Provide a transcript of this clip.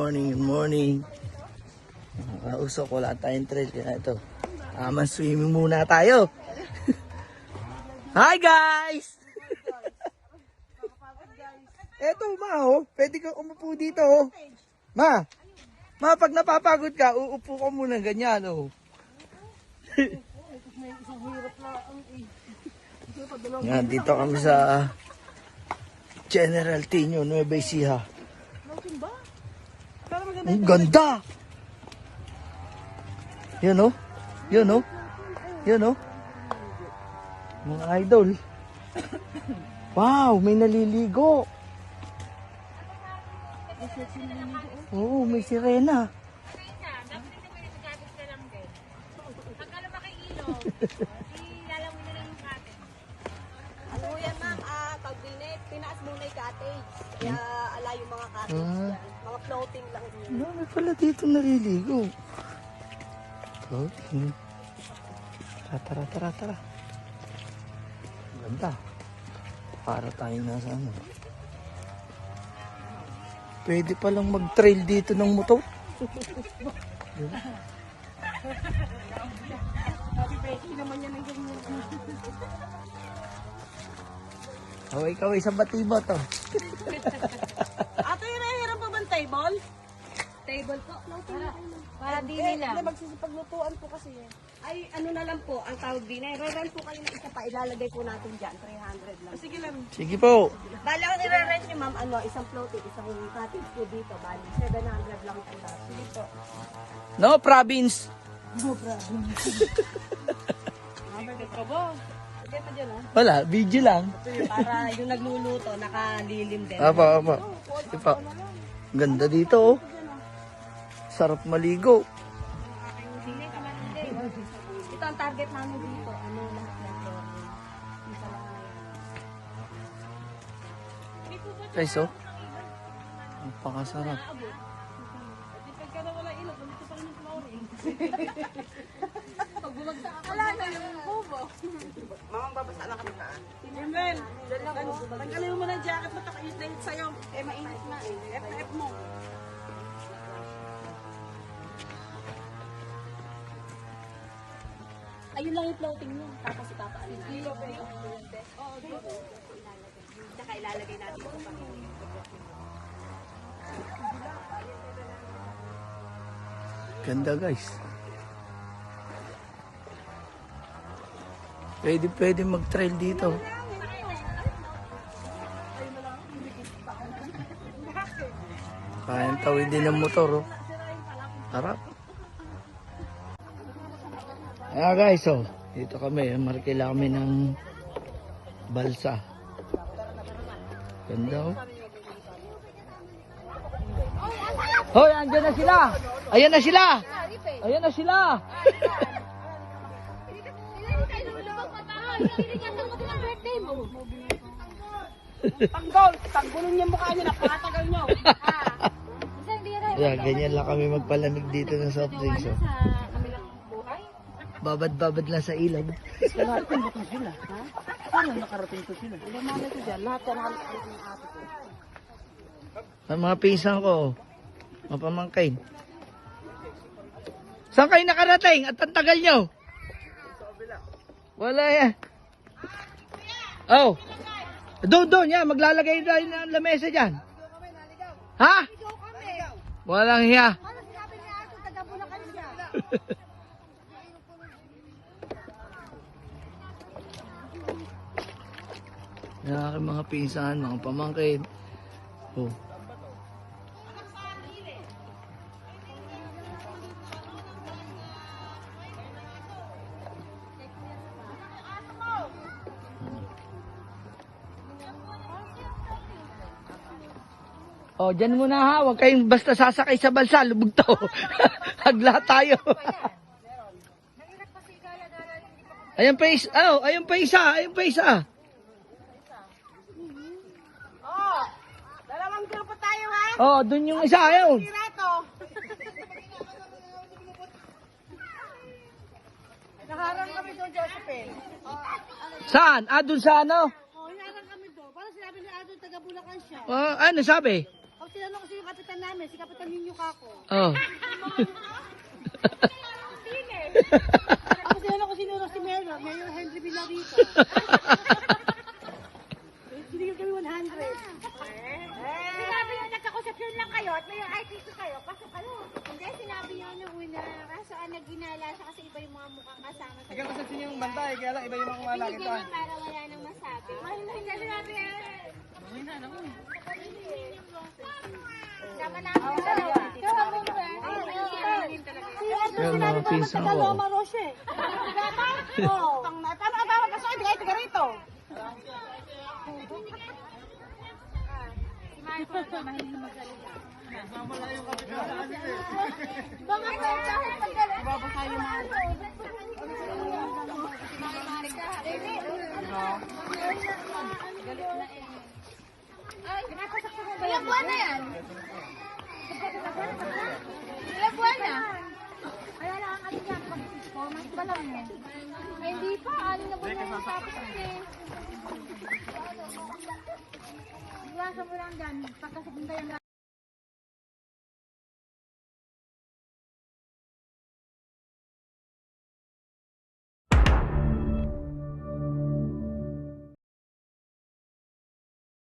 morning, good morning. Usok, wala tayong trail. Kaya ito, swimming muna tayo. Hi guys! Eto ma, oh. Pwede kang umupo dito. Oh. Ma, pag napapagod ka, uupo ka muna ganyan. Oh. Yan, dito kami sa General Tino, Nueva Ecija. Ang ganda! Yun oh. Yun oh. Yun oh. Mga idol. Wow, may naliligo. Oo, may sirena. Ano yan ma'am, pag tinaas muna yung cottage. Kaya ala yung mga cottage dyan. Mga floating lang yun. No, may pala dito naliligo. Oh, tara. Ganda. Para tayo nasa ano. Pwede palang mag-trail dito ng motor. Kaway-kaway sa batibo to. Ato yung nahihiram pa bang table? Table po. Para di nila. Hindi, magsisipaglutuan po kasi eh. Ay, ano na lang po, ang tawag din ay, re-rent po kayo ng isa pa, ilalagay po natin dyan, 300 lang. Sige lang. Sige po. Bali, ang nire-rent nyo ma'am, ano, isang floating, isang cottage po dito, bali, 700 lang po lahat. Sige po. No province. No problem. Mabagay ka ba? Sige pa dyan ah. Wala, video lang. Para yung nagluluto, nakalilim din. Apa. Sige po. Ganda dito oh. Sarap maligo. Ito ang target namin dito. Ano lahat ng flooring. Isa lang na yan. Guys oh. Ang pakasarap. Pag ka na wala ilog, nandito pa rin yung flooring. Pag bumagsak ako, wala na yung kubo. Mamang babasa lang kami taan. Imren, tanggalin mo ng jacket mo, takayos sa'yo. Eh, mainit na eh. F mo. Ayun lang yung floating nyo. Tapos itapaan na. Dito ba yun? Oo, dito. Tsaka ilalagay natin ito pang Ganda guys. Pwede mag-trail dito. Kayang tawid din ng motor oh. Harap. Ayan guys oh. Dito kami. Markila kami ng balsa. Ganda oh. Hoy, andyan na sila. Ayan na sila. Ayan na sila. Tanggulong niya mukha niya, napakatagal niyo. Yeah, ganyan lang kami magpalamig dito ng soft drinks. Oh. Babad-babad lang sa ilog. Nakarating ba sila? Ha? Paano nakarating to sila? Hindi malay ko dyan. Lahat yan halos dito ng ate ko. Ang mga pinsan ko, mapamangkain. Saan kayo nakarating? At ang tagal nyo? Wala yan. Oh. Doon yan. Maglalagay tayo ng lamesa dyan. Ha? Walang hiya. Paano sinabi niya ito? Taga-Bulacan siya. Yan aking mga pinsan, mga pamangkin. Oh. Oh, dyan muna ha. Huwag kayong basta sasakay sa balsa. Lubog to. Hagla tayo. Ayan pa isa. Oh, ayan pa isa. Ayan pa isa. Oh, dalawang grupo tayo ha. Oh, dun yung isa. Ayun. Pirato. Naharang kami doon, Josephine. Saan? Ah, dun sa ano? Oh, naharang kami doon. Parang sinabi ni Ado, taga-Bulacan siya. Ano sabi? Pag tinanong kasi yung kapit kapitan namin, si Kapitan Ninyo Kako. Oh. Ako sila kung sino si Mayor Henry Villarito. Hindi kami 100. Sinabi nyo, nagkakusapyon lang kayo at may IT kayo, pasok kayo. Hindi, sinabi niyo nung una, kaso nag-inala siya kasi iba yung mga mukhang kasama sa Nagkakasasin yung bantay, kaya lang iba yung mga malaki Binigyan niya para wala nang masabi. Hindi sinabi yan. Sama namin yung dalawa. Yan, mga pinsan ko. Loma Roche. Oo. Paano pasok? Hindi kayo taga rito. Si Marco, mahilig magsalita. Bakit kahit pagkalit? Babasa yung mga... Ilang buwan na yan? Ilang buwan na? Kaya lang ang ano yan, 4 months pa lang yan. Ay, hindi pa. Ano na buwan na yung tapos eh. Iwasan mo lang dyan, pagkasapin tayo